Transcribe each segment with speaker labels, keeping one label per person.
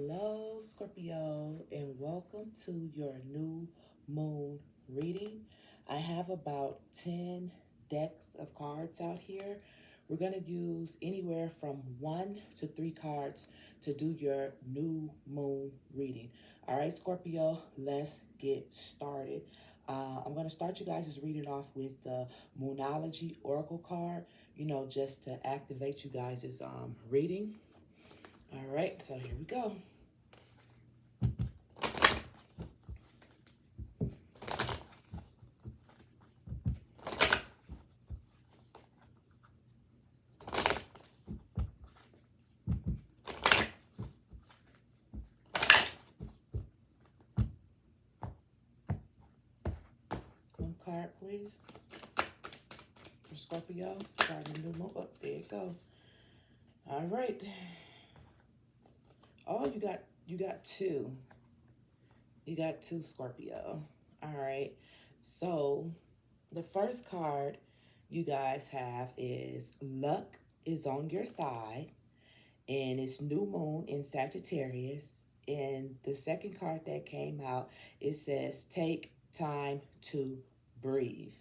Speaker 1: Hello, Scorpio, and welcome to your new moon reading. I have about 10 decks of cards out here. We're going to use anywhere from 1 to 3 cards to do your new moon reading. All right, Scorpio, let's get started. I'm going to start you guys' reading off with the Monology Oracle card, just to activate you guys' reading. All right, so here we go. One card, please, for Scorpio. Starting the new moon. Oh, there you go. All right. Oh, you got two. You got two, Scorpio. All right. So the first card you guys have is luck is on your side, and it's new moon in Sagittarius. And the second card that came out, it says take time to breathe.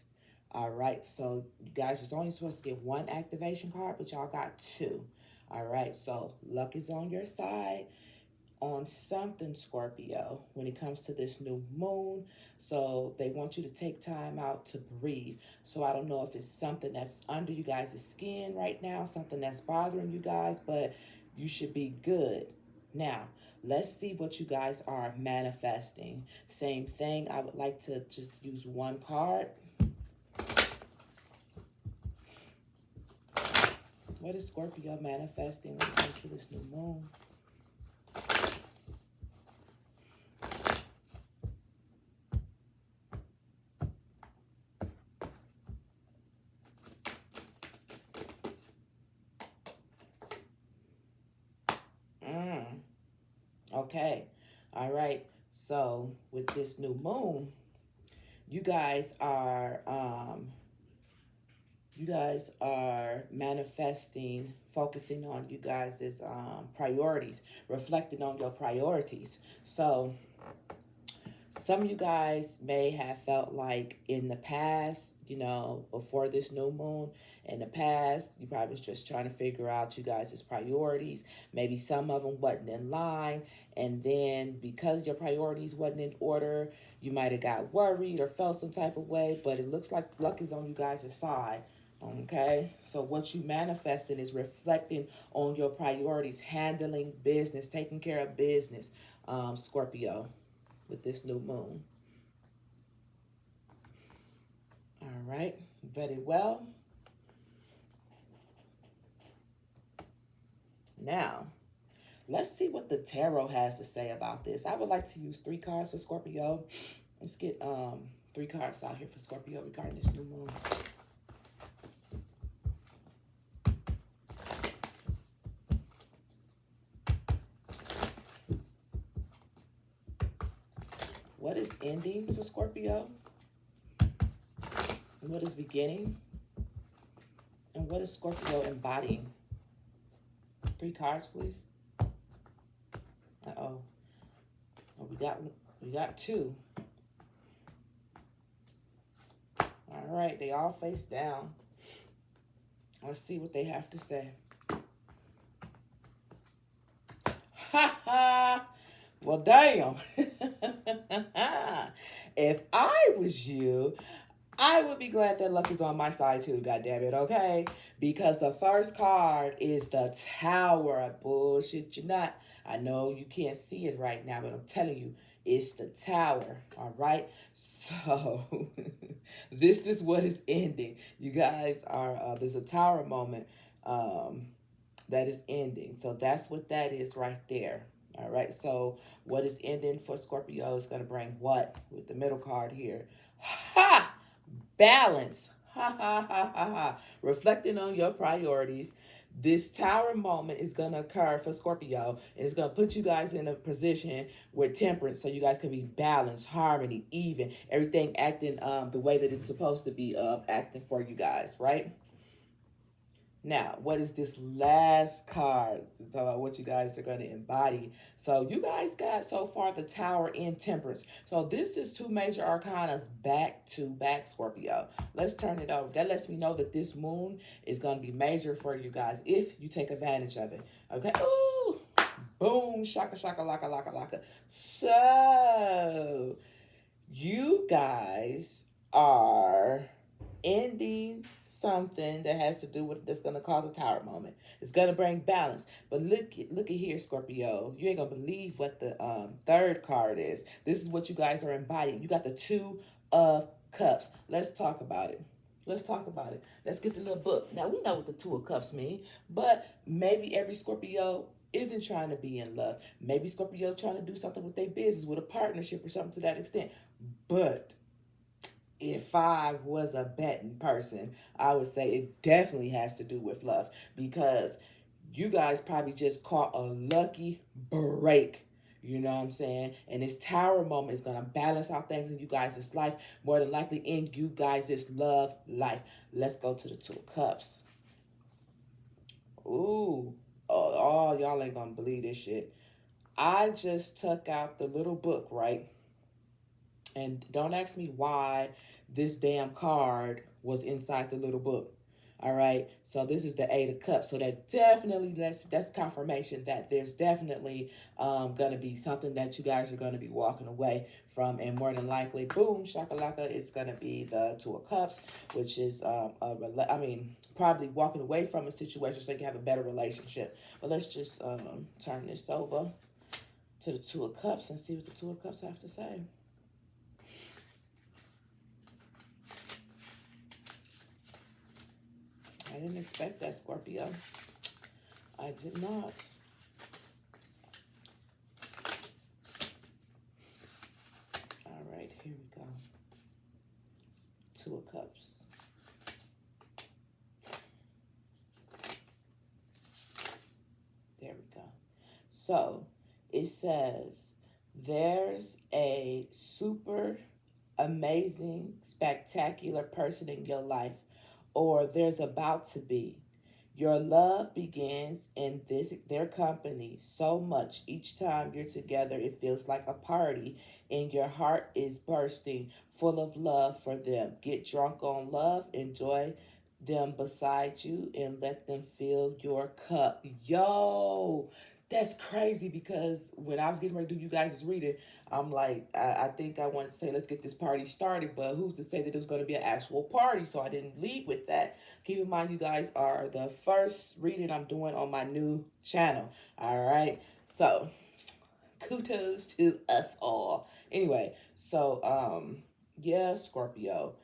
Speaker 1: All right, so you guys was only supposed to get one activation card, but y'all got two. All right, so luck is on your side on something, Scorpio, when it comes to this new moon. So they want you to take time out to breathe. So I don't know if it's something that's under you guys' skin right now, something that's bothering you guys, but you should be good. Now, let's see what you guys are manifesting. Same thing, I would like to just use one card. What is Scorpio manifesting when it comes to this new moon? Okay. All right. So with this new moon, you guys are manifesting, focusing on you guys' priorities, reflecting on your priorities. So some of you guys may have felt like in the past, before this new moon, in the past, you probably was just trying to figure out you guys' priorities. Maybe some of them wasn't in line. And then because your priorities wasn't in order, you might have got worried or felt some type of way. But it looks like luck is on you guys' side. Okay, so what you manifesting is reflecting on your priorities, handling business, taking care of business, Scorpio, with this new moon. All right, very well. Now, let's see what the tarot has to say about this. I would like to use 3 cards for Scorpio. Let's get 3 cards out here for Scorpio regarding this new moon. What is ending for Scorpio? And what is beginning? And what is Scorpio embodying? 3 cards, please. Uh-oh. Oh, we got 2. All right, they all face down. Let's see what they have to say. Ha ha! Well, damn. If I was you, I would be glad that luck is on my side too, goddammit, okay? Because the first card is the Tower. Bullshit, you're not. I know you can't see it right now, but I'm telling you, it's the Tower, all right? So, this is what is ending. You guys are, there's a Tower moment that is ending. So, that's what that is right there. All right, so what is ending for Scorpio is going to bring what? With the middle card here. Ha! Balance. Ha ha ha ha ha. Reflecting on your priorities. This Tower moment is going to occur for Scorpio, and it's going to put you guys in a position where temperance, so you guys can be balanced, harmony, even, everything acting the way that it's supposed to be acting for you guys, right? Now, what is this last card? So, what you guys are going to embody. So, you guys got so far the Tower and Temperance. So, this is two major arcanas back to back, Scorpio. Let's turn it over. That lets me know that this moon is going to be major for you guys if you take advantage of it. Okay? Ooh, boom, shaka, shaka, laka, laka, laka. So, you guys are ending something that has to do with that's gonna cause a tower moment. It's gonna bring balance. But look at here, Scorpio. You ain't gonna believe what the third card is. This is what you guys are embodying. You got the Two of Cups. Let's talk about it. Let's talk about it. Let's get the little book. Now we know what the Two of Cups mean, but maybe every Scorpio isn't trying to be in love. Maybe Scorpio trying to do something with their business, with a partnership or something to that extent. But if I was a betting person, I would say it definitely has to do with love, because you guys probably just caught a lucky break. You know what I'm saying? And this tower moment is going to balance out things in you guys' life, more than likely in you guys' love life. Let's go to the Two of Cups. Ooh. Oh, y'all ain't going to believe this shit. I just took out the little book, right? And don't ask me why this damn card was inside the little book. All right. So this is the Eight of Cups. So that definitely that's confirmation that there's definitely gonna be something that you guys are gonna be walking away from, and more than likely, boom, shakalaka, it's gonna be the Two of Cups, which is probably walking away from a situation so you can have a better relationship. But let's just turn this over to the Two of Cups and see what the Two of Cups have to say. I didn't expect that, Scorpio. I did not. All right, here we go. Two of Cups. There we go. So it says there's a super amazing, spectacular person in your life, or there's about to be. Your love begins in their company so much. Each time you're together, it feels like a party, and your heart is bursting, full of love for them. Get drunk on love, enjoy them beside you, and let them fill your cup. Yo, that's crazy, because when I was getting ready to do you guys' reading, I'm like, I think I wanted to say, let's get this party started, but who's to say that it was going to be an actual party? So I didn't lead with that. Keep in mind, you guys are the first reading I'm doing on my new channel. All right. So kudos to us all. Anyway, so yeah, Scorpio,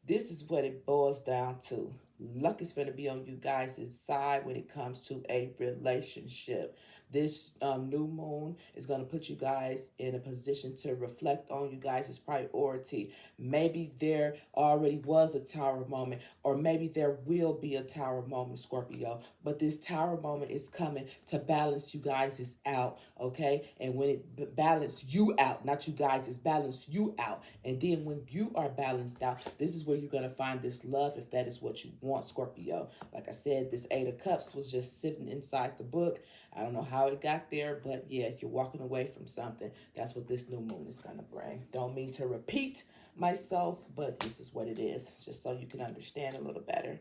Speaker 1: this is what it boils down to. Luck is going to be on you guys' side when it comes to a relationship. This new moon is going to put you guys in a position to reflect on you guys' priority. Maybe there already was a tower moment, or maybe there will be a tower moment, Scorpio. But this tower moment is coming to balance you guys out, okay? And when it balance you out, not you guys, it's balance you out. And then when you are balanced out, this is where you're going to find this love, if that is what you want, Scorpio. Like I said, this Eight of Cups was just sitting inside the book. I don't know how it got there, but yeah, you're walking away from something. That's what this new moon is going to bring. Don't mean to repeat myself, but this is what it is. It's just so you can understand a little better.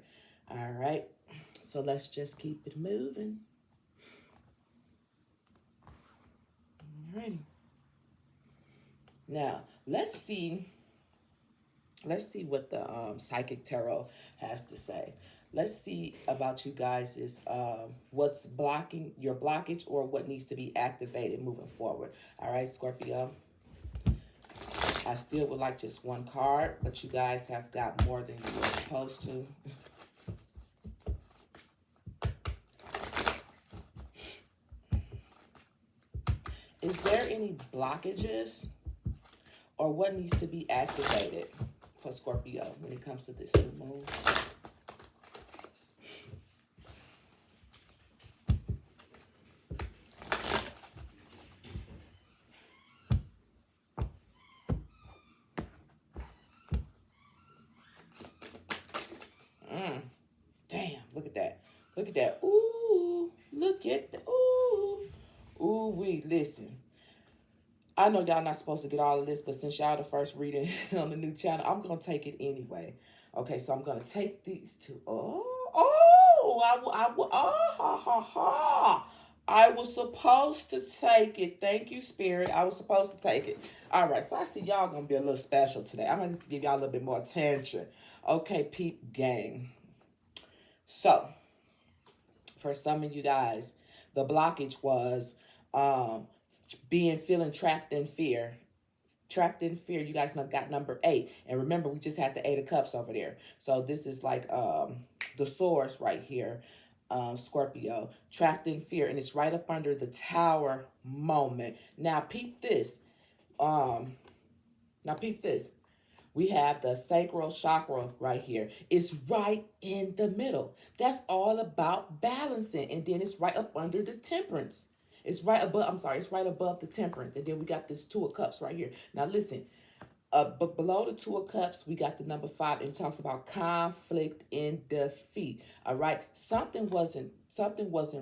Speaker 1: All right. So let's just keep it moving. All righty. Now, let's see what the psychic tarot has to say. Let's see about you guys is what's blocking your blockage, or what needs to be activated moving forward. All right, Scorpio. I still would like just one card, but you guys have got more than you were supposed to. Is there any blockages, or what needs to be activated for Scorpio when it comes to this new moon? Damn, look at that. Look at that. Ooh, look at the ooh. Ooh, we listen. I know y'all not supposed to get all of this, but since y'all the first reading on the new channel, I'm gonna take it anyway. Okay, so I'm gonna take these two. Ha ha ha. I was supposed to take it. Thank you, Spirit. I was supposed to take it. All right, so I see y'all gonna be a little special today. I'm gonna give y'all a little bit more attention. Okay, peep gang. So, for some of you guys, the blockage was feeling trapped in fear. Trapped in fear. You guys got number 8. And remember, we just had the 8 of Cups over there. So this is like the source right here. Scorpio. Trapped in fear. And it's right up under the Tower moment. Now peep this. Now peep this. We have the sacral chakra right here. It's right in the middle. That's all about balancing. And then it's right up under the temperance. It's right above, it's right above the temperance. And then we got this 2 of Cups right here. Now listen, but below the 2 of Cups, we got the number 5, and it talks about conflict and defeat. All right. Something wasn't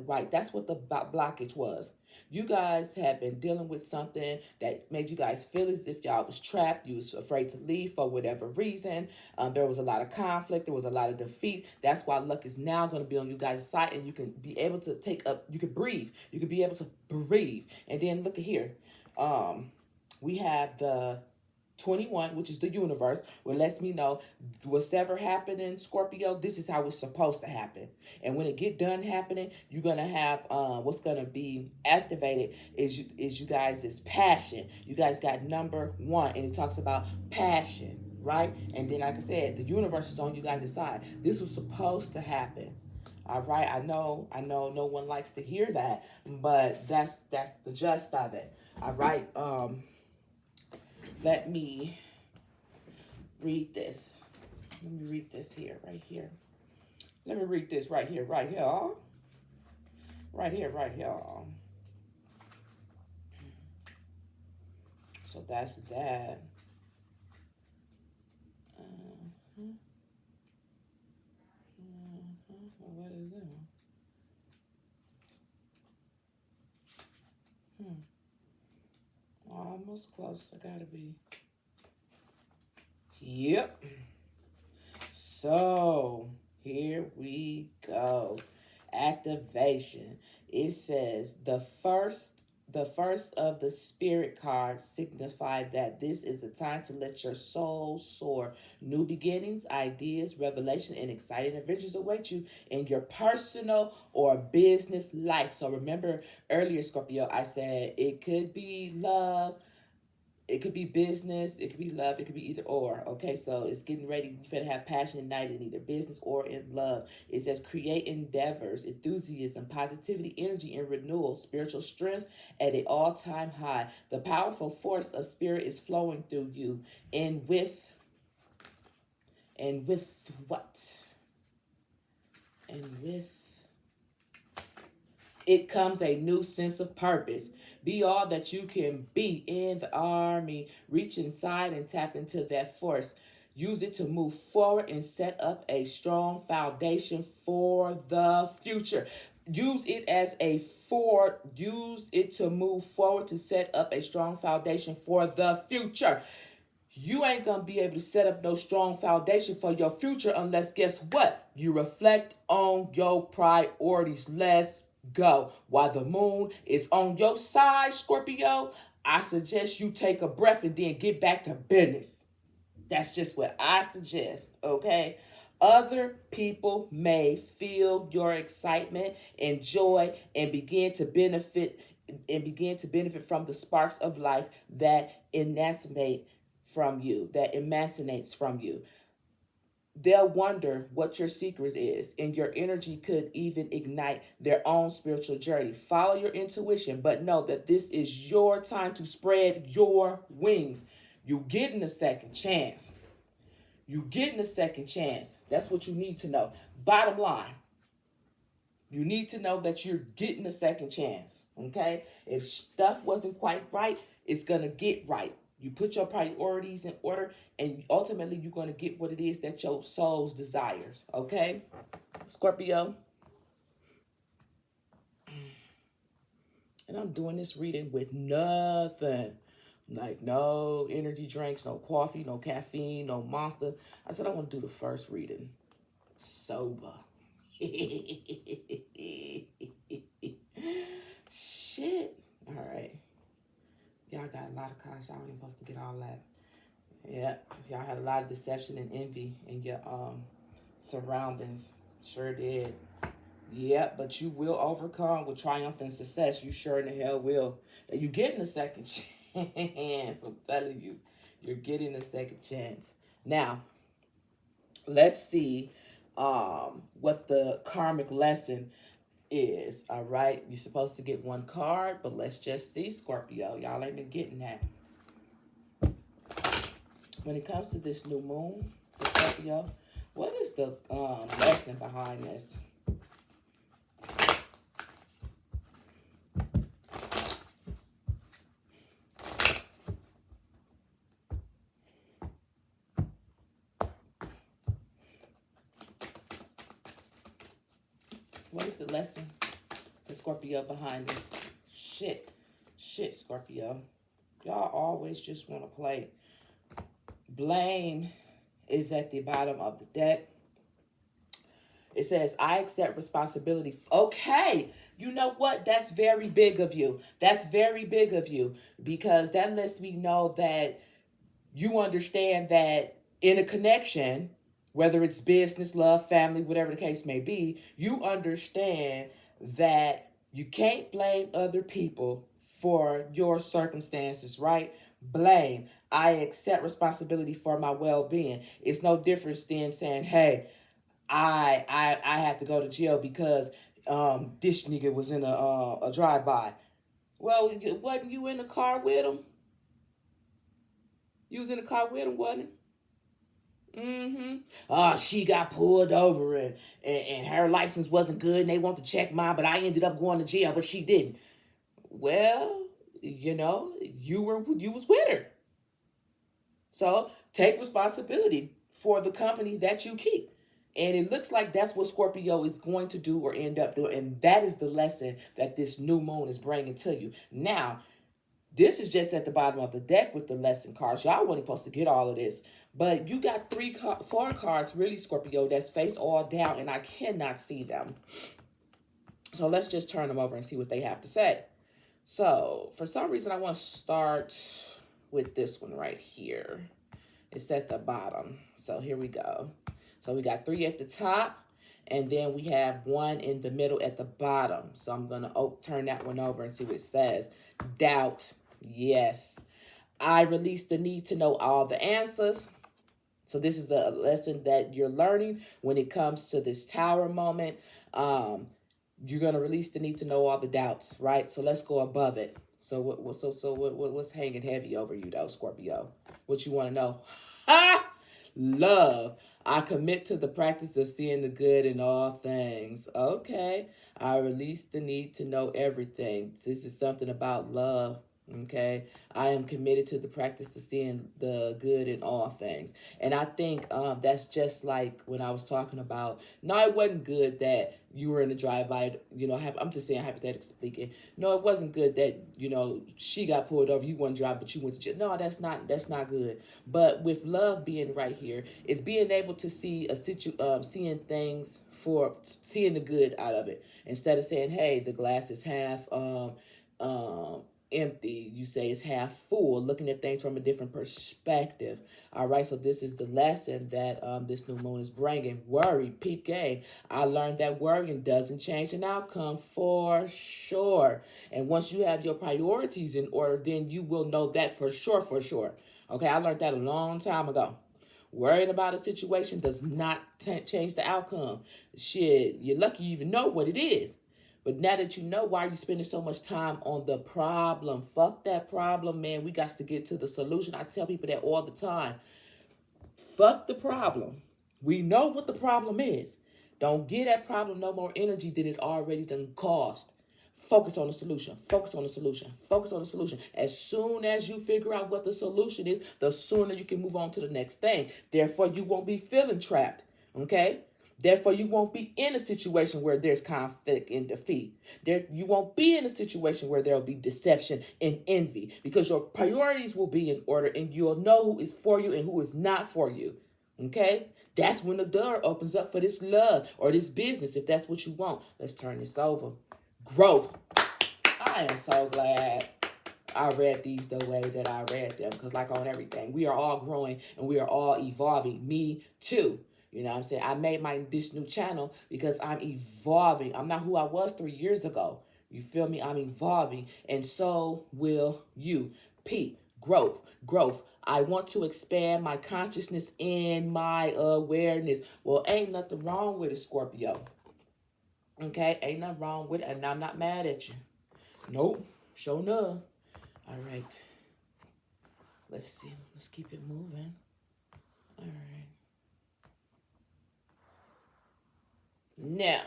Speaker 1: right. That's what the blockage was. You guys have been dealing with something that made you guys feel as if y'all was trapped. You was afraid to leave for whatever reason. There was a lot of conflict. There was a lot of defeat. That's why luck is now going to be on you guys' side, and you can be able to you can breathe. You can be able to breathe. And then look at here. We have the 21, which is the universe, what lets me know what's ever happening, Scorpio, this is how it's supposed to happen. And when it get done happening, you're going to have what's going to be activated is you guys' passion. You guys got number 1, and it talks about passion, right? And then, like I said, the universe is on you guys' side. This was supposed to happen. All right, I know no one likes to hear that, but that's the gist of it. All right, let me read this. Let me read this here, right here. Let me read this right here, right here. Right here, right here. So that's that. What is that? Almost close. I gotta be. Yep. So here we go. Activation. It says the first of the spirit cards signify that this is a time to let your soul soar. New beginnings, ideas, revelation, and exciting adventures await you in your personal or business life. So remember earlier, Scorpio, I said it could be love, it could be business, it could be love, it could be either or. Okay, so it's getting ready. You're going to have passion and night in either business or in love. It says create endeavors, enthusiasm, positivity, energy, and renewal, spiritual strength at an all-time high. The powerful force of spirit is flowing through you. And with what? And with it comes a new sense of purpose. Be all that you can be in the army. Reach inside and tap into that force. Use it to move forward and set up a strong foundation for the future. Use it to move forward to set up a strong foundation for the future. You ain't going to be able to set up no strong foundation for your future unless, guess what? You reflect on your priorities. Let's go. While the moon is on your side, Scorpio, I suggest you take a breath and then get back to business. That's just what I suggest, okay? Other people may feel your excitement and joy and begin to benefit from the sparks of life that emancipates from you. They'll wonder what your secret is, and your energy could even ignite their own spiritual journey. Follow your intuition, but know that this is your time to spread your wings. You getting a second chance. That's what you need to know. Bottom line, you need to know that you're getting a second chance, okay? If stuff wasn't quite right, it's going to get right. You put your priorities in order, and ultimately you're going to get what it is that your soul desires, okay? Scorpio, And I'm doing this reading with nothing. Like no energy drinks, no coffee, no caffeine, no Monster. I said I want to do the first reading sober. Shit. All right. Y'all got a lot of cards. Y'all ain't supposed to get all that. Yeah. Y'all had a lot of deception and envy in your surroundings. Sure did. Yeah, but you will overcome with triumph and success. You sure in the hell will. And you're getting a second chance. I'm telling you, you're getting a second chance. Now, let's see what the karmic lesson is. All right, you're supposed to get one card, but let's just see, Scorpio. Y'all ain't been getting that. When it comes to this new moon, Scorpio, what is the lesson behind this? What is the lesson for Scorpio behind this? Shit, Scorpio. Y'all always just want to play. Blame is at the bottom of the deck. It says, I accept responsibility. Okay, you know what? That's very big of you. That's very big of you, because that lets me know that you understand that in a connection, whether it's business, love, family, whatever the case may be, you understand that you can't blame other people for your circumstances, right? Blame. I accept responsibility for my well-being. It's no difference than saying, hey, I had to go to jail because this nigga was in a drive-by. Well, wasn't you in the car with him? You was in the car with him, wasn't it? Mm-hmm. She got pulled over and her license wasn't good and they want to check mine, but I ended up going to jail, but she didn't. Well, you know, you was with her. So take responsibility for the company that you keep. And it looks like that's what Scorpio is going to do or end up doing. And that is the lesson that this new moon is bringing to you. Now, this is just at the bottom of the deck with the lesson cards. Y'all weren't supposed to get all of this. But you got four cards, really, Scorpio, that's face all down, and I cannot see them. So let's just turn them over and see what they have to say. So, for some reason, I want to start with this one right here. It's at the bottom. So, here we go. So, we got 3 at the top, and then we have 1 in the middle at the bottom. So, I'm going to turn that one over and see what it says. Doubt. Yes. I release the need to know all the answers. So this is a lesson that you're learning when it comes to this tower moment. You're going to release the need to know all the doubts, right? So let's go above it. So what's hanging heavy over you, though, Scorpio? What you want to know? Ha! Love. I commit to the practice of seeing the good in all things. Okay. I release the need to know everything. This is something about love. Okay. I am committed to the practice of seeing the good in all things. And I think that's just like when I was talking about, no, it wasn't good that you were in the drive-by, you know, I'm just saying hypothetically speaking. No, it wasn't good that, you know, she got pulled over, you weren't driving, but you went to jail. No, that's not good. But with love being right here, it's being able to see seeing things for seeing the good out of it. Instead of saying, hey, the glass is half empty, you say it's half full, looking at things from a different perspective. All right, so this is the lesson that this new moon is bringing. Worry, peep game. I learned that worrying doesn't change an outcome for sure. And once you have your priorities in order, then you will know that for sure. Okay, I learned that a long time ago. Worrying about a situation does not change the outcome. Shit, you're lucky you even know what it is. But now that you know, why are you spending so much time on the problem? Fuck that problem, man. We got to get to the solution. I tell people that all the time. Fuck the problem. We know what the problem is. Don't give that problem no more energy than it already done cost. Focus on the solution. Focus on the solution. Focus on the solution. As soon as you figure out what the solution is, the sooner you can move on to the next thing. Therefore, you won't be feeling trapped. Okay? Therefore, you won't be in a situation where there's conflict and defeat. You won't be in a situation where there'll be deception and envy, because your priorities will be in order and you'll know who is for you and who is not for you. Okay? That's when the door opens up for this love or this business, if that's what you want. Let's turn this over. Growth. I am so glad I read these the way that I read them, because like on everything, we are all growing and we are all evolving. Me too. You know what I'm saying? I made this new channel because I'm evolving. I'm not who I was 3 years ago. You feel me? I'm evolving, and so will you. P, growth, growth. I want to expand my consciousness and my awareness. Well, ain't nothing wrong with it, Scorpio. Okay? Ain't nothing wrong with it, and I'm not mad at you. Nope. Sure enough. All right. Let's see. Let's keep it moving. All right. Now,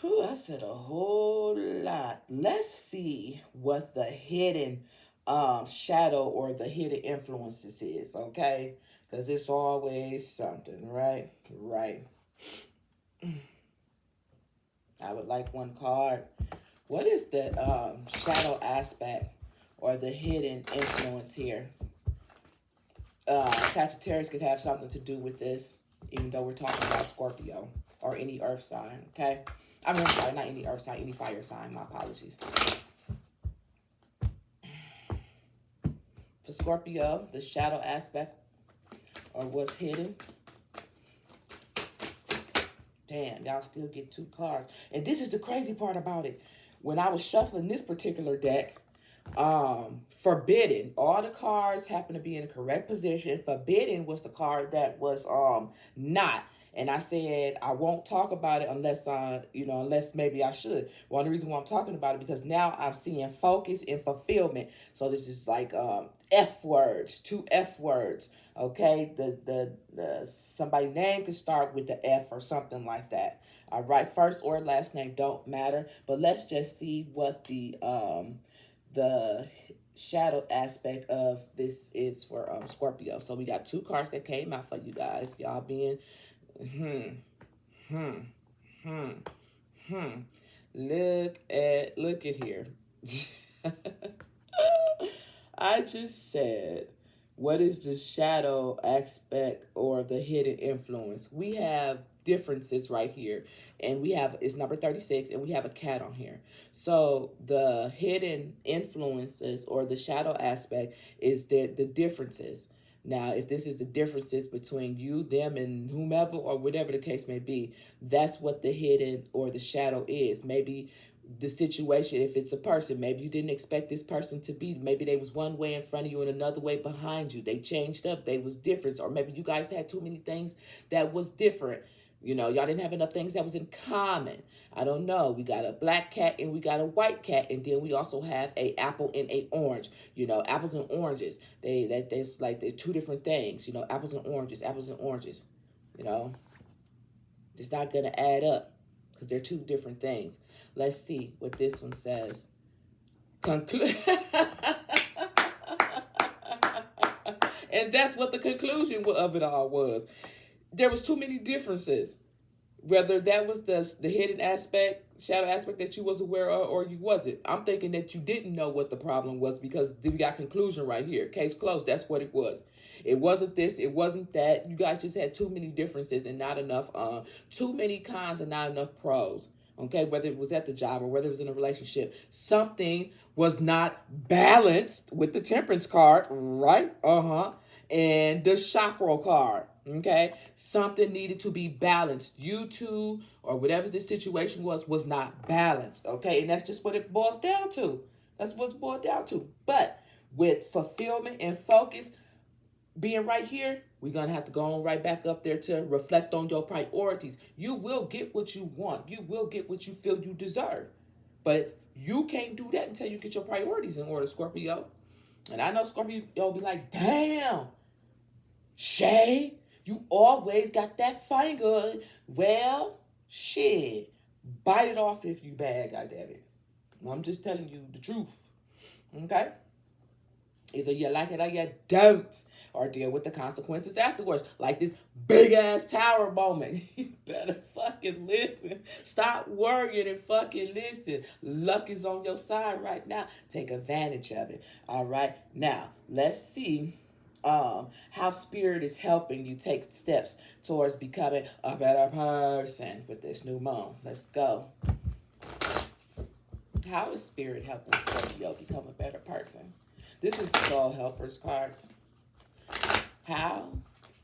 Speaker 1: I said a whole lot. Let's see what the hidden shadow or the hidden influences is, okay? Because it's always something, right? Right. I would like one card. What is the shadow aspect or the hidden influence here? Sagittarius could have something to do with this, even though we're talking about Scorpio or any earth sign, okay? I mean, I'm sorry, not any earth sign, any fire sign. My apologies. For Scorpio, the shadow aspect or what's hidden. Damn, y'all still get 2 cards. And this is the crazy part about it. When I was shuffling this particular deck, forbidden, all the cards happen to be in the correct position. Forbidden was the card that was not. And I said I won't talk about it unless unless maybe I should. One of the reasons why I'm talking about it, because now I'm seeing focus and fulfillment. So this is like F words, 2 F words. Okay, the somebody's name could start with the F or something like that. All right, first or last name don't matter. But let's just see what the shadow aspect of this is for Scorpio. So we got 2 cards that came out for you guys. Y'all being Look at here. I just said, what is the shadow aspect or the hidden influence? We have differences right here, and it's number 36, and we have a cat on here. So the hidden influences or the shadow aspect is the differences. Now, if this is the differences between you, them, and whomever, or whatever the case may be, that's what the hidden or the shadow is. Maybe the situation, if it's a person, maybe you didn't expect this person to be, maybe they was one way in front of you and another way behind you. They changed up, they was different, or maybe you guys had too many things that was different. You know, y'all didn't have enough things that was in common. I don't know. We got a black cat and we got a white cat, and then we also have a apple and a orange. You know, apples and oranges. That's like they're 2 different things. You know, apples and oranges, apples and oranges. You know, it's not gonna add up because they're 2 different things. Let's see what this one says. And that's what the conclusion of it all was. There was too many differences. Whether that was the hidden aspect, shadow aspect that you was aware of, or you wasn't. I'm thinking that you didn't know what the problem was, because we got conclusion right here. Case closed. That's what it was. It wasn't this. It wasn't that. You guys just had too many differences and not enough, too many cons and not enough pros. Okay, whether it was at the job or whether it was in a relationship, something was not balanced with the temperance card, right? And the chakra card. Okay, something needed to be balanced. You two, or whatever the situation was not balanced. Okay, and that's just what it boils down to. That's what's boiled down to. But with fulfillment and focus being right here, we're going to have to go on right back up there to reflect on your priorities. You will get what you want. You will get what you feel you deserve. But you can't do that until you get your priorities in order, Scorpio. And I know Scorpio will be like, damn, Shay, you always got that finger. Well, shit, bite it off if you bad, goddammit. Well, I'm just telling you the truth. Okay? Either you like it or you don't. or deal with the consequences afterwards. Like this big ass tower moment. You better fucking listen. Stop worrying and fucking listen. Luck is on your side right now. Take advantage of it. All right. Now, let's see how spirit is helping you take steps towards becoming a better person with this new moon. Let's go. How is spirit helping Scorpio become a better person? This is the Soul Helpers cards. How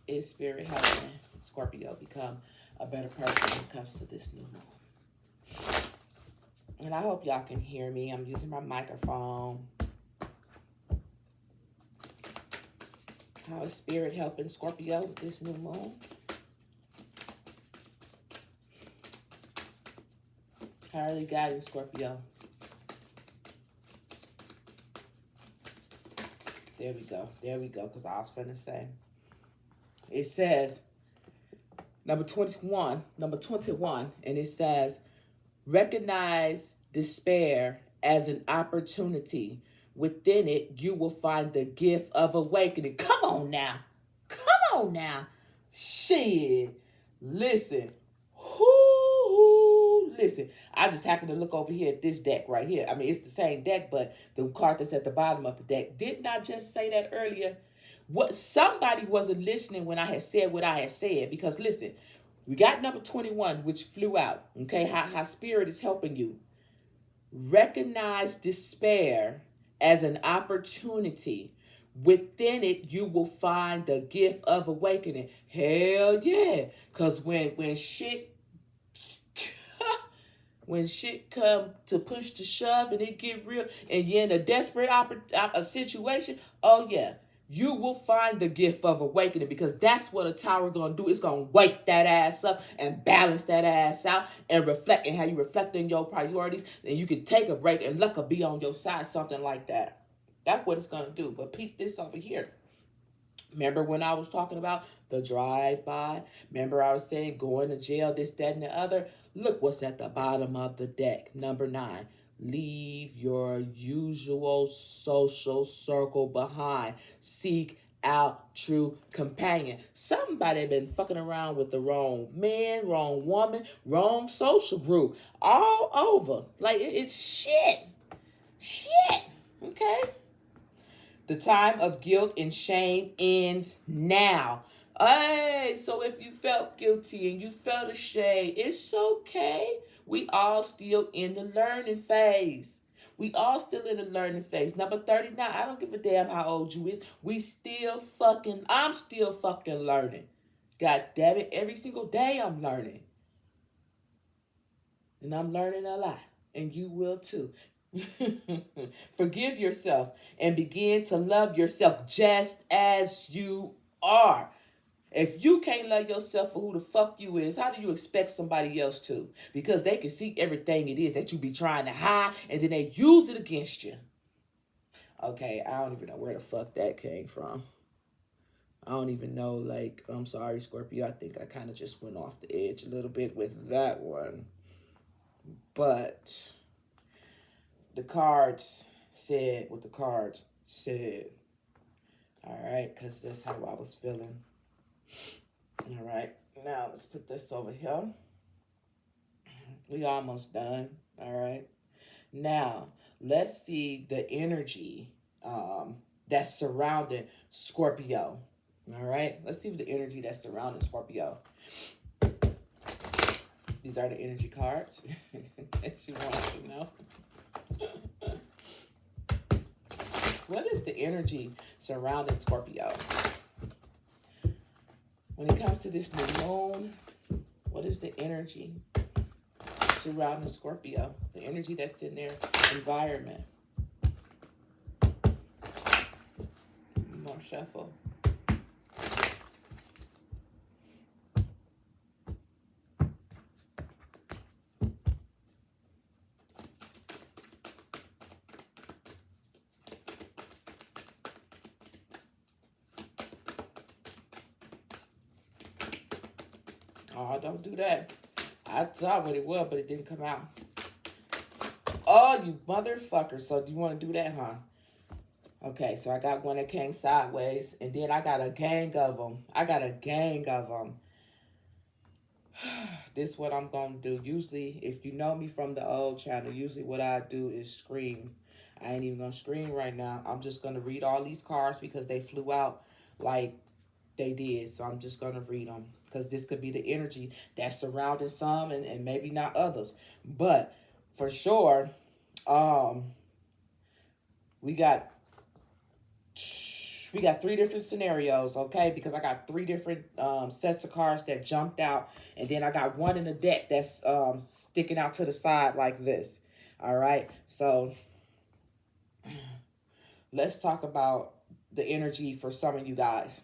Speaker 1: is spirit helping Scorpio become a better person when it comes to this new moon? And I hope y'all can hear me. I'm using my microphone. How is spirit helping Scorpio with this new moon? How are they guiding Scorpio? There we go. There we go. Because I was going to say. It says, number 21, and it says, recognize despair as an opportunity. Within it, you will find the gift of awakening. Come on now. Come on now. Shit. Listen. Listen, I just happened to look over here at this deck right here. I mean, it's the same deck, but the card that's at the bottom of the deck. Didn't I just say that earlier? What somebody wasn't listening when I had said what I had said. Because listen, we got number 21, which flew out. Okay, how spirit is helping you. Recognize despair as an opportunity. Within it, you will find the gift of awakening. Hell yeah. Because when shit come to push to shove and it get real and you're in a desperate a situation, oh yeah, you will find the gift of awakening, because that's what a tower gonna do. It's gonna wake that ass up and balance that ass out and reflect. And how you reflect in your priorities, then you can take a break and luck will be on your side, something like that. That's what it's gonna do. But peep this over here. Remember when I was talking about the drive-by? Remember I was saying going to jail, this, that, and the other? Look what's at the bottom of the deck. Number 9. Leave your usual social circle behind. Seek out true companion. Somebody been fucking around with the wrong man, wrong woman, wrong social group. All over. Like, it's shit. Shit. Okay? The time of guilt and shame ends now. Hey, so if you felt guilty and you felt ashamed, it's okay. We all still in the learning phase. Number 39, I don't give a damn how old you is. I'm still fucking learning. God damn it, every single day I'm learning. And I'm learning a lot. And you will too. Forgive yourself and begin to love yourself just as you are. If you can't love yourself for who the fuck you is, how do you expect somebody else to? Because they can see everything it is that you be trying to hide, and then they use it against you. Okay, I don't even know where the fuck that came from. I don't even know, like, I'm sorry, Scorpio. I think I kind of just went off the edge a little bit with that one. But the cards said what the cards said. All right, because that's how I was feeling. All right, now let's put this over here. We almost done. All right. Now, let's see the energy that's surrounding Scorpio. All right. Let's see the energy that's surrounding Scorpio. These are the energy cards. If you want to know. What is the energy surrounding Scorpio? When it comes to this new moon, what is the energy surrounding Scorpio? The energy that's in their environment. More shuffle. Oh, don't do that. I saw what it was, but it didn't come out. Oh, you motherfucker. So do you want to do that, huh? Okay, so I got one that came sideways, and then I got a gang of them. I got a gang of them. This is what I'm gonna do. Usually, if you know me from the old channel, usually what I do is scream. I ain't even gonna scream right now. I'm just gonna read all these cards because they flew out like they did. So I'm just gonna read them because this could be the energy that's surrounding some and maybe not others. But for sure, um, we got we got three different scenarios, okay? Because I got three different sets of cards that jumped out, and then I got one in the deck that's sticking out to the side like this. All right, so let's talk about the energy for some of you guys.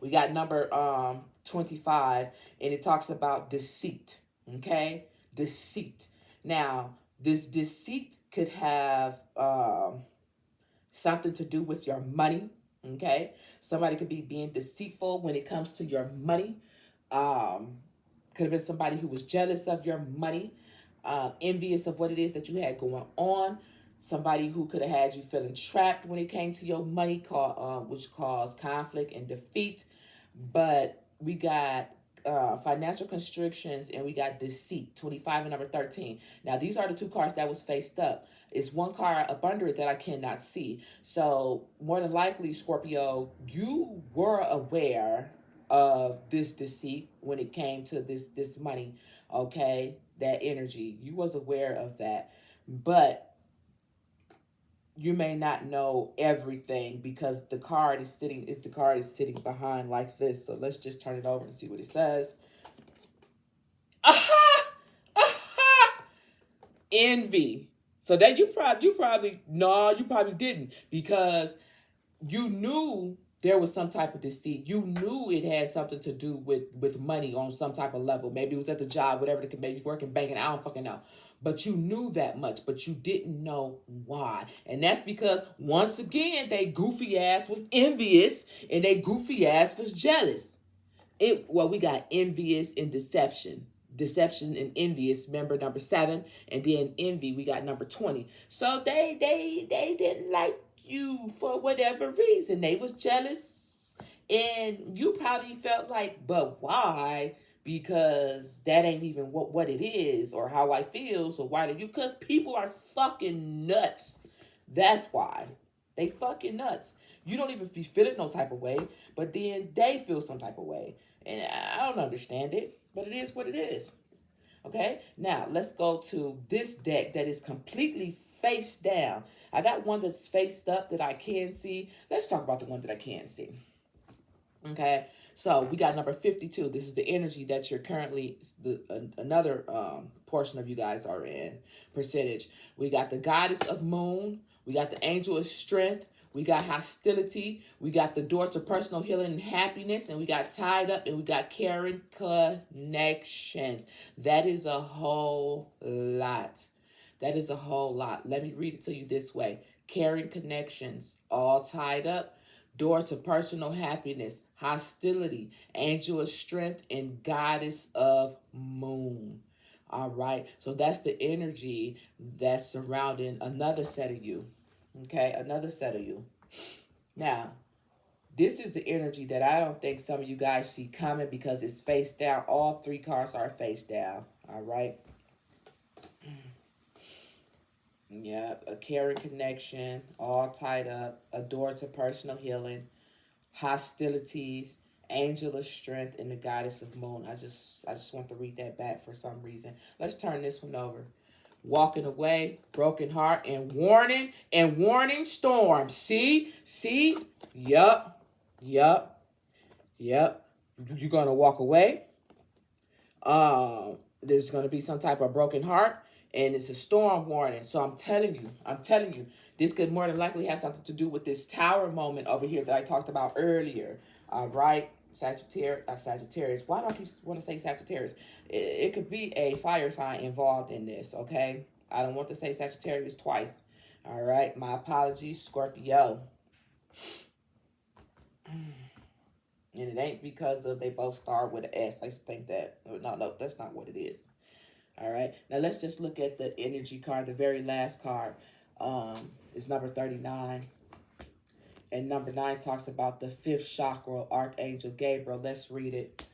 Speaker 1: We got number 25, and it talks about deceit, okay? Deceit. Now, this deceit could have something to do with your money, okay? Somebody could be being deceitful when it comes to your money. Could have been somebody who was jealous of your money, envious of what it is that you had going on. Somebody who could have had you feeling trapped when it came to your money, which caused conflict and defeat. But we got financial constrictions and we got deceit, 25 and number 13. Now, these are the two cards that was faced up. It's one card up under it that I cannot see. So more than likely, Scorpio, you were aware of this deceit when it came to this money, okay? That energy. You was aware of that. But you may not know everything because the card is sitting behind like this. So let's just turn it over and see what it says. Aha! Aha! Envy. So that you probably didn't, because you knew there was some type of deceit. You knew it had something to do with money on some type of level. Maybe it was at the job, whatever it could, maybe working, banking, I don't fucking know. But you knew that much, but you didn't know why. And that's because, once again, they goofy ass was envious and they goofy ass was jealous. We got envious and deception. Deception and envious, remember number 7, and then envy, we got number 20. So they didn't like you for whatever reason. They was jealous, and you probably felt like, but why? Because that ain't even what it is or how I feel. So why do you? Because people are fucking nuts. That's why. They fucking nuts. You don't even be feeling no type of way, but then they feel some type of way. And I don't understand it, but it is what it is. Okay? Now, let's go to this deck that is completely face down. I got one that's faced up that I can see. Let's talk about the one that I can't see. Okay? So, we got number 52. This is the energy that you're currently, another portion of you guys are in, percentage. We got the goddess of moon. We got the angel of strength. We got hostility. We got the door to personal healing and happiness. And we got tied up, and we got caring connections. That is a whole lot. That is a whole lot. Let me read it to you this way. Caring connections, all tied up. Door to personal happiness, hostility, angel of strength, and goddess of moon. All right. So that's the energy that's surrounding another set of you. Okay, another set of you. Now, this is the energy that I don't think some of you guys see coming because it's face down. All three cards are face down. All right. Yeah, a caring connection, all tied up, a door to personal healing, hostilities, angel of strength, and the goddess of moon. I just want to read that back for some reason. Let's turn this one over. Walking away, broken heart, and warning storm. See? Yup. You're gonna walk away. There's gonna be some type of broken heart, and it's a storm warning. So I'm telling you, this could more than likely have something to do with this tower moment over here that I talked about earlier. All right. Sagittarius. Why do I keep want to say Sagittarius? It could be a fire sign involved in this, okay? I don't want to say Sagittarius twice. All right, my apologies, Scorpio. And it ain't because of they both start with an S. I just think that. No, that's not what it is. All right, now let's just look at the energy card, the very last card. It's number 39. And number 9 talks about the fifth chakra, Archangel Gabriel. Let's read it.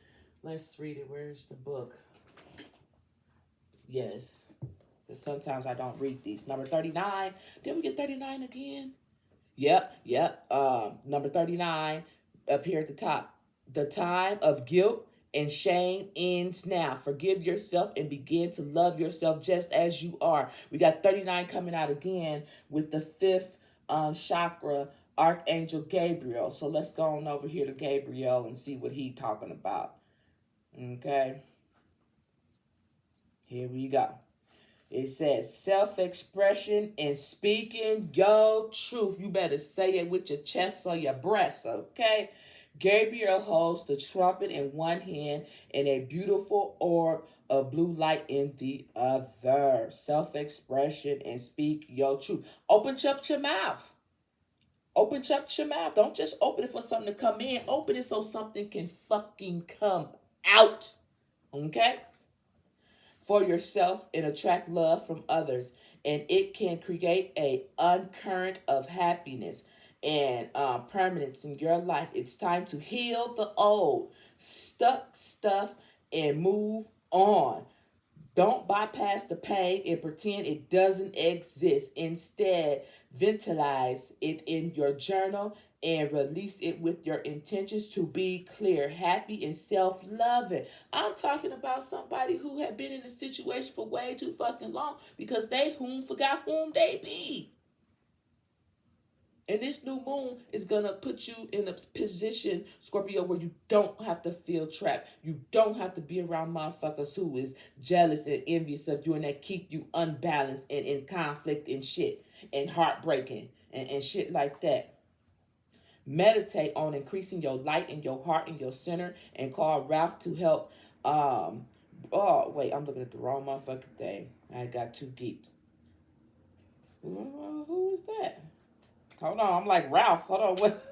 Speaker 1: Let's read it. Where's the book? Yes. Because sometimes I don't read these. Number 39. Did we get 39 again? Yep. Number 39 up here at the top. The time of guilt and shame ends now. Forgive yourself and begin to love yourself just as you are. We got 39 coming out again with the fifth chakra, Archangel Gabriel. So let's go on over here to Gabriel and see what he's talking about. Okay. Here we go. It says self-expression and speaking your truth. You better say it with your chest or your breast, okay? Gabriel holds the trumpet in one hand and a beautiful orb of blue light in the other. Self-expression and speak your truth. Open up your mouth. Open up your mouth. Don't just open it for something to come in. Open it so something can fucking come out. Okay? For yourself and attract love from others, and it can create a undercurrent of happiness and permanence in your life. It's time to heal the old stuck stuff and move on. Don't bypass the pain and pretend it doesn't exist. Instead, ventilize it in your journal and release it with your intentions to be clear, happy, and self-loving. I'm talking about somebody who had been in a situation for way too fucking long because they forgot whom they be. And this new moon is going to put you in a position, Scorpio, where you don't have to feel trapped. You don't have to be around motherfuckers who is jealous and envious of you and that keep you unbalanced and in conflict and shit and heartbreaking and shit like that. Meditate on increasing your light in your heart and your center and call Ralph to help. Oh, wait, I'm looking at the wrong motherfucking thing. I got too geeked. Who is that? Hold on, I'm like Ralph. Hold on, what?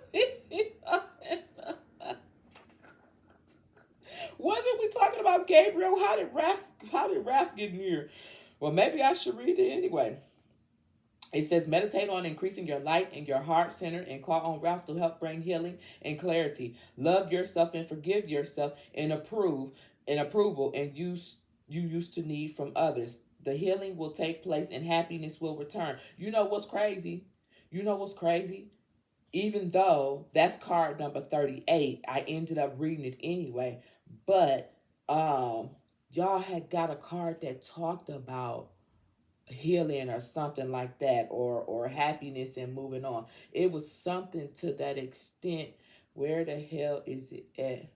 Speaker 1: Wasn't we talking about Gabriel? How did Ralph get in here? Well, maybe I should read it anyway. It says, meditate on increasing your light in your heart center and call on Ralph to help bring healing and clarity. Love yourself and forgive yourself and approval and you used to need from others. The healing will take place and happiness will return. You know what's crazy? Even though that's card number 38, I ended up reading it anyway. But y'all had got a card that talked about healing or something like that, or happiness and moving on. It was something to that extent. Where the hell is it at?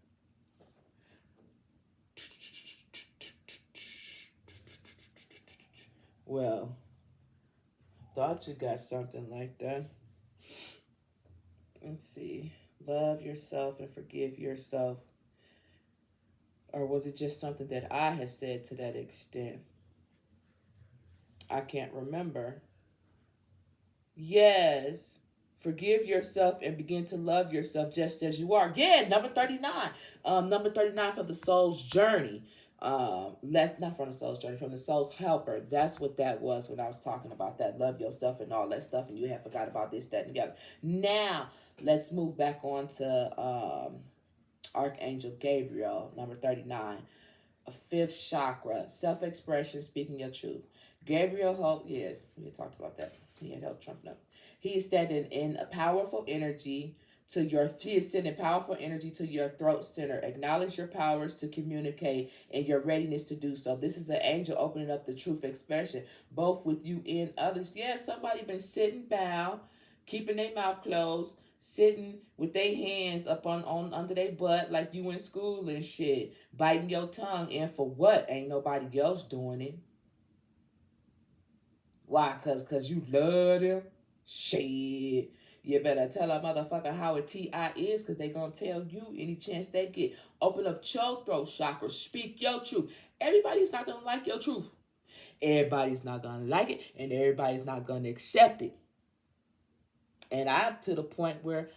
Speaker 1: Well, thought you got something like that. Let's see. Love yourself and forgive yourself. Or was it just something that I had said to that extent? I can't remember. Yes. Forgive yourself and begin to love yourself just as you are. Yeah, number 39. Number 39 for the soul's journey. Not from the soul's journey, from the soul's helper. That's what that was when I was talking about that. Love yourself and all that stuff, and you have forgot about this, that, and the other. Now, let's move back on to Archangel Gabriel, number 39. A fifth chakra, self-expression, speaking your truth. Gabriel helped, yes, we talked about that. He had helped Trump up. He is standing in a powerful energy he is sending powerful energy to your throat center. Acknowledge your powers to communicate and your readiness to do so. This is an angel opening up the truth expression, both with you and others. Yeah, somebody been sitting bound, keeping their mouth closed, sitting with their hands up on under their butt like you in school and shit, biting your tongue, and for what? Ain't nobody else doing it. Why? Cause you love them? Shit. You better tell a motherfucker how a T.I. is, because they gonna tell you any chance they get. Open up your throat chakra. Speak your truth. Everybody's not gonna like your truth. Everybody's not gonna like it, and everybody's not gonna accept it. And I'm to the point where,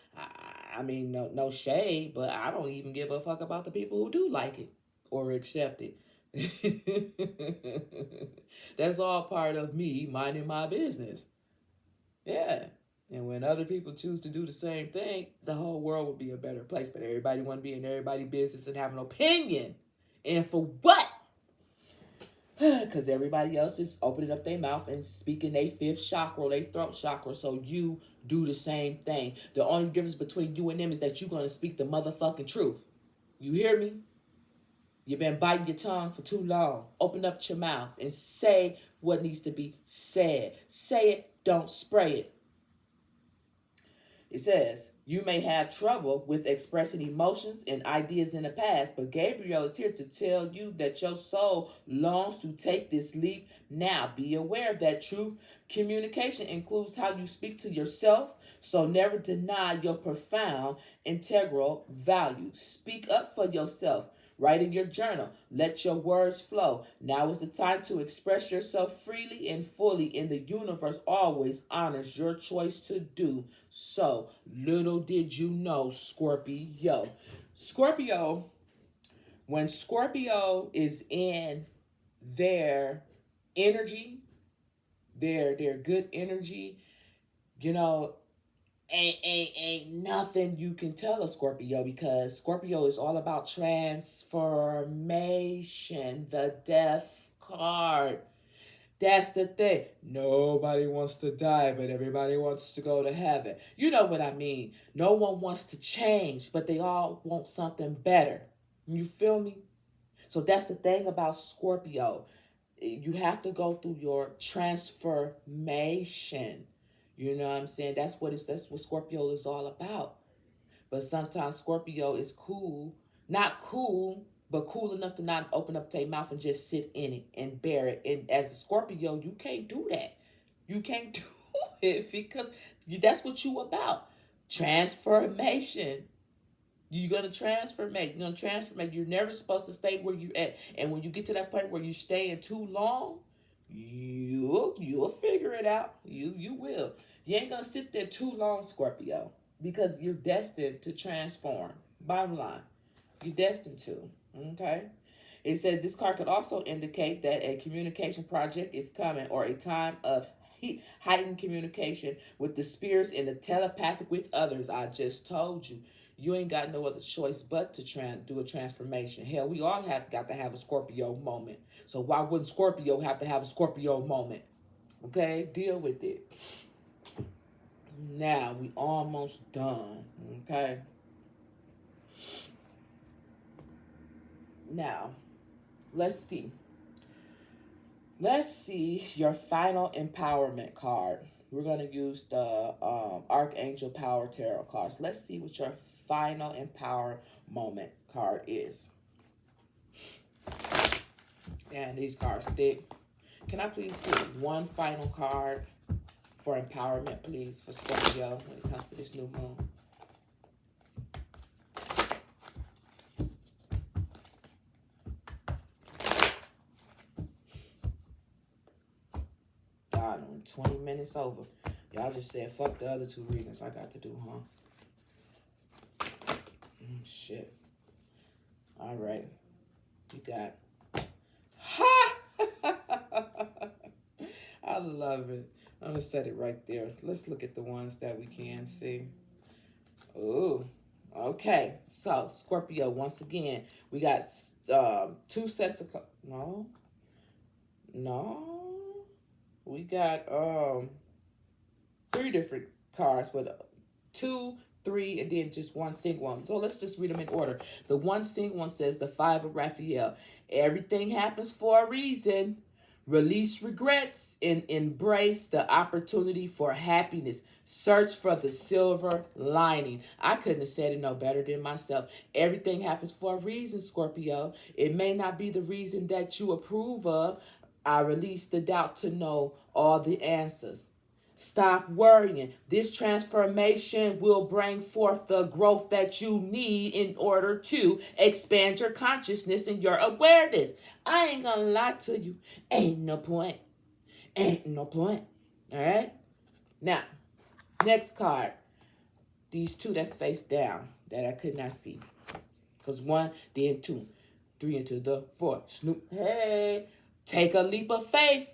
Speaker 1: I mean, no shade, but I don't even give a fuck about the people who do like it or accept it. That's all part of me minding my business. Yeah. And when other people choose to do the same thing, the whole world would be a better place. But everybody want to be in everybody's business and have an opinion. And for what? Because everybody else is opening up their mouth and speaking their fifth chakra, their throat chakra. So you do the same thing. The only difference between you and them is that you're going to speak the motherfucking truth. You hear me? You've been biting your tongue for too long. Open up your mouth and say what needs to be said. Say it, don't spray it. It says, you may have trouble with expressing emotions and ideas in the past, but Gabriel is here to tell you that your soul longs to take this leap now. Be aware that true communication includes how you speak to yourself, so never deny your profound integral value. Speak up for yourself. Write in your journal. Let your words flow. Now is the time to express yourself freely and fully, and the universe always honors your choice to do so. Little did you know, Scorpio. Scorpio, when Scorpio is in their energy, their good energy, you know, ain't nothing you can tell a Scorpio, because Scorpio is all about transformation. The death card. That's the thing. Nobody wants to die, but everybody wants to go to heaven. You know what I mean? No one wants to change, but they all want something better. You feel me? So that's the thing about Scorpio. You have to go through your transformation. You know what I'm saying? That's what Scorpio is all about. But sometimes Scorpio is cool, not cool, but cool enough to not open up their mouth and just sit in it and bear it. And as a Scorpio, you can't do that. You can't do it because that's what you about. Transformation. You're gonna transformate. You're gonna transformate. You're never supposed to stay where you're at. And when you get to that point where you stay in too long, you'll figure it out. You will. You ain't gonna sit there too long, Scorpio, because you're destined to transform. Bottom line, you're destined to. Okay. It says this card could also indicate that a communication project is coming, or a time of heightened communication with the spirits and the telepathic with others. I just told you. You ain't got no other choice but to do a transformation. Hell, we all have got to have a Scorpio moment. So why wouldn't Scorpio have to have a Scorpio moment? Okay, deal with it. Now, we almost done. Okay. Now, let's see. Let's see your final empowerment card. We're going to use the Archangel Power Tarot cards. Let's see what your final empower moment card is. And these cards thick. Can I please get one final card for empowerment, please, for Scorpio when it comes to this new moon? God, I'm 20 minutes over. Y'all just said fuck the other two readings I got to do, huh? Shit. All right. You got... Ha! I love it. I'm going to set it right there. Let's look at the ones that we can see. Ooh. Okay. So, Scorpio, once again, we got two sets of... No. We got three different cards, but 2, 3, and then just one single one. So let's just read them in order. The one single one says the 5 of Raphael. Everything happens for a reason. Release regrets and embrace the opportunity for happiness. Search for the silver lining. I couldn't have said it no better than myself. Everything happens for a reason, Scorpio. It may not be the reason that you approve of. I release the doubt to know all the answers. Stop worrying. This transformation will bring forth the growth that you need in order to expand your consciousness and your awareness. I ain't gonna lie to you. Ain't no point. Ain't no point. All right? Now, next card. These two that's face down that I could not see. Because 1, then 2. 3 into the 4. Snoop. Hey. Take a leap of faith.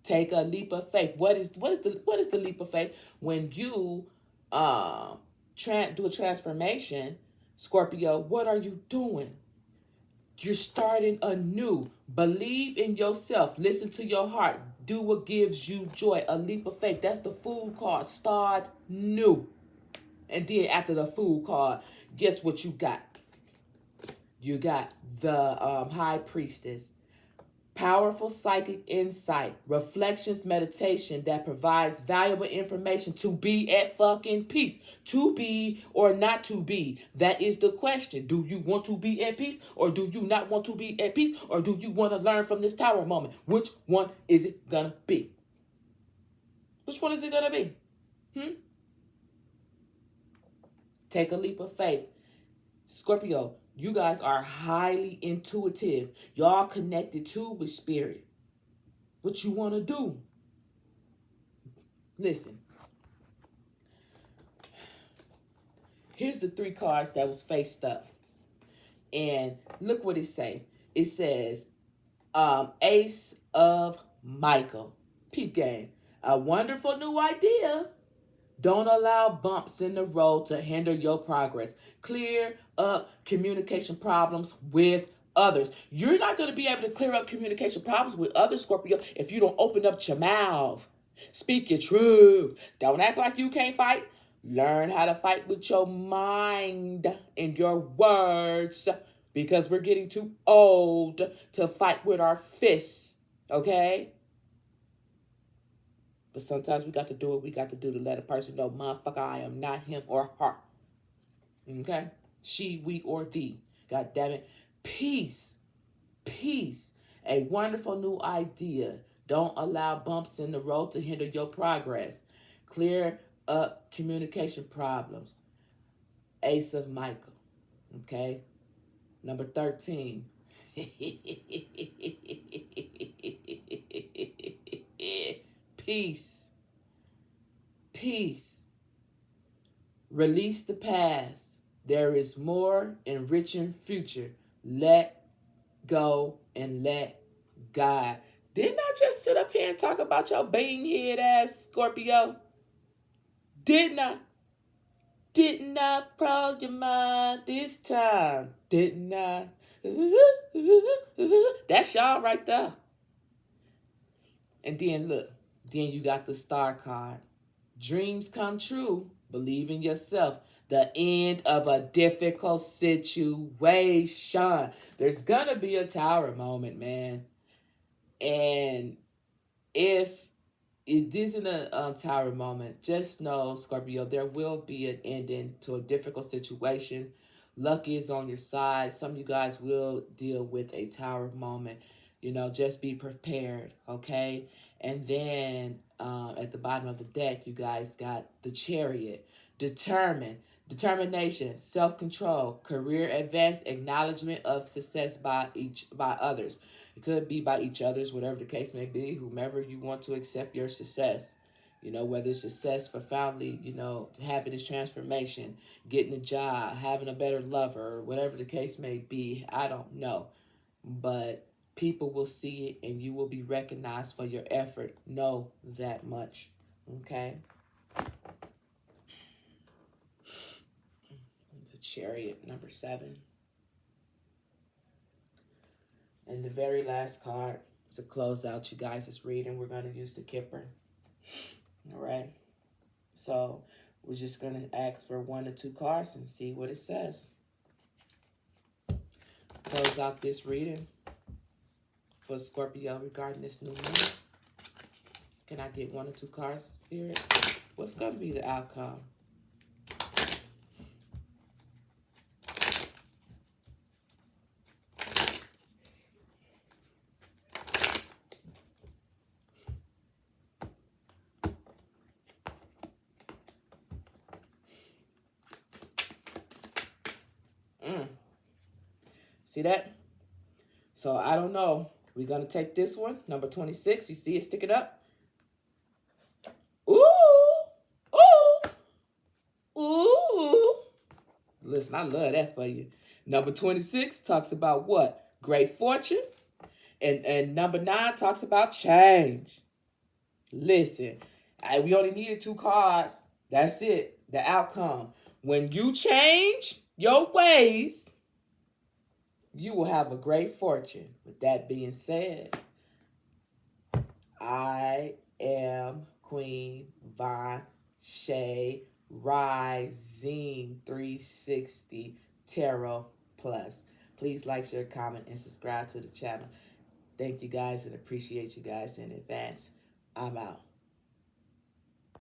Speaker 1: Take a leap of faith. What is the leap of faith? When you do a transformation, Scorpio, what are you doing? You're starting anew. Believe in yourself. Listen to your heart. Do what gives you joy. A leap of faith. That's the Fool card. Start new. And then after the Fool card, guess what you got? You got the High Priestess. Powerful psychic insight, reflections, meditation that provides valuable information to be at fucking peace. To be or not to be? That is the question. Do you want to be at peace or do you not want to be at peace? Or do you want to learn from this tower moment? Which one is it gonna be? Which one is it gonna be? Take a leap of faith. Scorpio, you guys are highly intuitive. Y'all connected too with spirit. What you want to do? Listen. Here's the 3 cards that was faced up. And look what it say. It says, Ace of Michael. Peep game. A wonderful new idea. Don't allow bumps in the road to hinder your progress. Clear up communication problems with others. You're not going to be able to clear up communication problems with others, Scorpio, if you don't open up your mouth. Speak your truth. Don't act like you can't fight. Learn how to fight with your mind and your words, because we're getting too old to fight with our fists, okay? But sometimes we got to do what we got to do to let a person know, motherfucker, I am not him or her. Okay? She, we, or thee. God damn it. Peace. Peace. A wonderful new idea. Don't allow bumps in the road to hinder your progress. Clear up communication problems. Ace of Michael. Okay? Number 13. Peace. Peace. Release the past. There is more enriching future. Let go and let God. Didn't I just sit up here and talk about your bean head ass, Scorpio? Didn't I? Didn't I proud your mind this time? Didn't I? That's y'all right there. And then look. Then you got the Star card. Dreams come true. Believe in yourself. The end of a difficult situation. There's gonna be a tower moment, man. And if it isn't a tower moment, just know, Scorpio, there will be an ending to a difficult situation. Luck is on your side. Some of you guys will deal with a tower moment. You know, just be prepared, okay? And then at the bottom of the deck, you guys got the Chariot. Determination, self-control, career advance, acknowledgement of success by others. It could be by each other's, whatever the case may be, whomever you want to accept your success. You know, whether it's success for family, you know, having this transformation, getting a job, having a better lover, or whatever the case may be, I don't know. But people will see it and you will be recognized for your effort. Know that much. Okay? The Chariot, number 7. And the very last card to close out you guys' reading, we're going to use the Kipper. All right? So we're just going to ask for 1 or 2 cards and see what it says. Close out this reading for Scorpio regarding this new moon. Can I get 1 or 2 cards, Spirit? What's going to be the outcome? See that? So I don't know. We're going to take this one, number 26. You see it sticking up? Ooh! Ooh! Ooh! Listen, I love that for you. Number 26 talks about what? Great fortune. And number 9 talks about change. Listen, we only needed 2 cards. That's it. The outcome. When you change your ways, you will have a great fortune. With that being said, I am Queen Von Shay Rising 360 Tarot Plus. Please like, share, comment, and subscribe to the channel. Thank you guys and appreciate you guys in advance. I'm out.